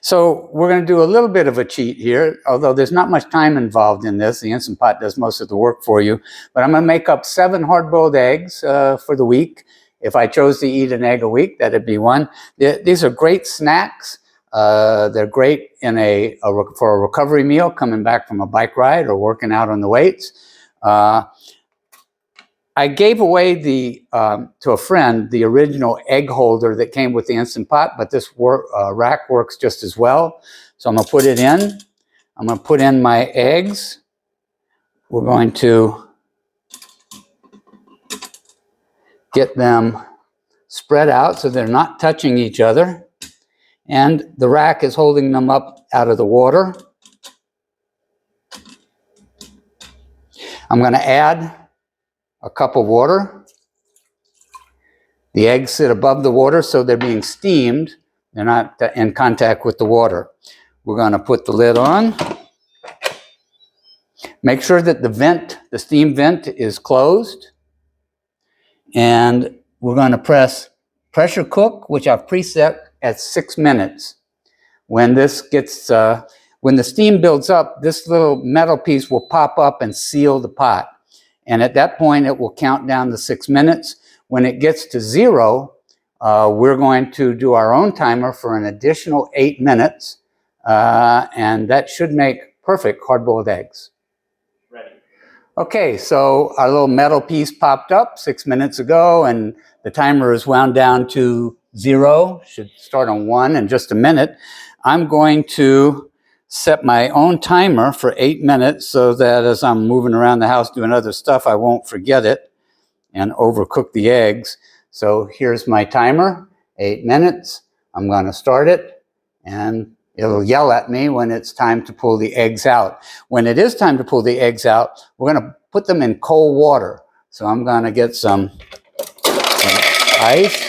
So we're going to do a little bit of a cheat here, although there's not much time involved in this. The Instant Pot does most of the work for you. But I'm going to make up 7 hard-boiled eggs for the week. If I chose to eat an egg a week, that'd be one. These are great snacks. They're great for a recovery meal, coming back from a bike ride or working out on the weights. I gave away to a friend the original egg holder that came with the Instant Pot, but this rack works just as well. So I'm going to put it in. I'm going to put in my eggs. We're going to get them spread out so they're not touching each other. And the rack is holding them up out of the water. I'm going to add a cup of water. The eggs sit above the water, so they're being steamed. They're not in contact with the water. We're going to put the lid on. Make sure that the steam vent is closed. And we're going to press pressure cook, which I've preset at 6 minutes. When the steam builds up, this little metal piece will pop up and seal the pot. And at that point, it will count down to 6 minutes. When it gets to 0, we're going to do our own timer for an additional 8 minutes. And that should make perfect hard-boiled eggs. Ready. Okay, so our little metal piece popped up 6 minutes ago, and the timer is wound down to 0. Should start on 1 in just a minute. I'm going to set my own timer for 8 minutes so that as I'm moving around the house doing other stuff, I won't forget it and overcook the eggs. So here's my timer, 8 minutes. I'm going to start it, and it'll yell at me when it's time to pull the eggs out. When it is time to pull the eggs out, we're going to put them in cold water. So I'm going to get some ice.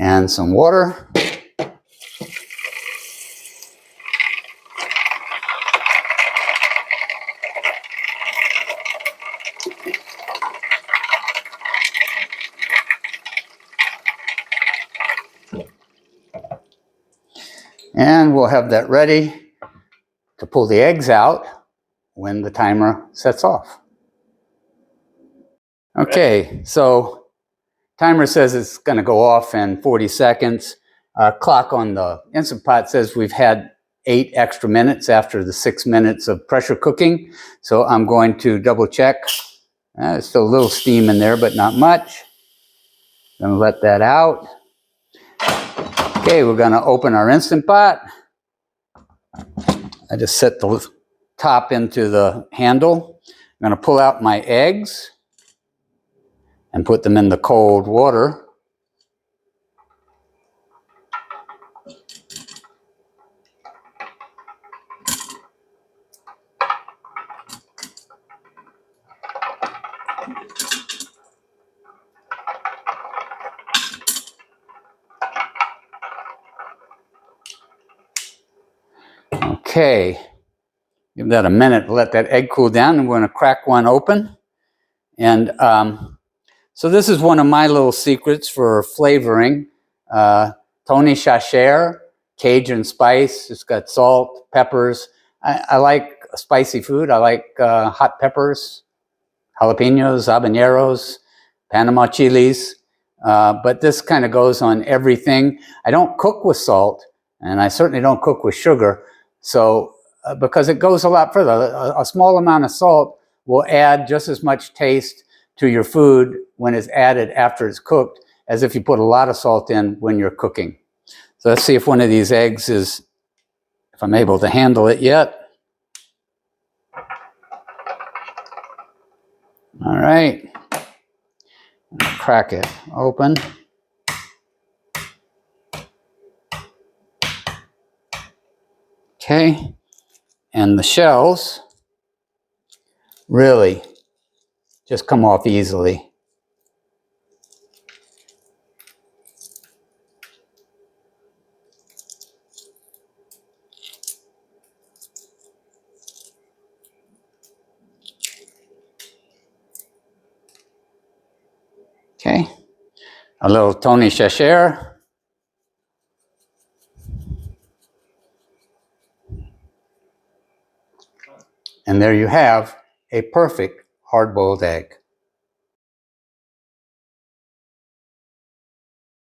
And some water. And we'll have that ready to pull the eggs out when the timer sets off. Okay, so timer says it's going to go off in 40 seconds. Clock on the Instant Pot says we've had 8 extra minutes after the 6 minutes of pressure cooking. So I'm going to double check. There's still a little steam in there, but not much. Going to let that out. Okay, we're going to open our Instant Pot. I just set the top into the handle. I'm going to pull out my eggs and put them in the cold water. Okay, give that a minute to let that egg cool down, and we're going to crack one open. And so this is one of my little secrets for flavoring. Tony Chacher, Cajun spice. It's got salt, peppers. I like spicy food. I like hot peppers, jalapenos, habaneros, Panama chilies. But this kind of goes on everything. I don't cook with salt, and I certainly don't cook with sugar. So because it goes a lot further. A small amount of salt will add just as much taste to your food when it's added after it's cooked as if you put a lot of salt in when you're cooking. So let's see if one of these eggs if I'm able to handle it yet. All right, crack it open. Okay, and the shells really just come off easily. Okay. A little Tony Cheshire. And there you have a perfect hard-boiled egg.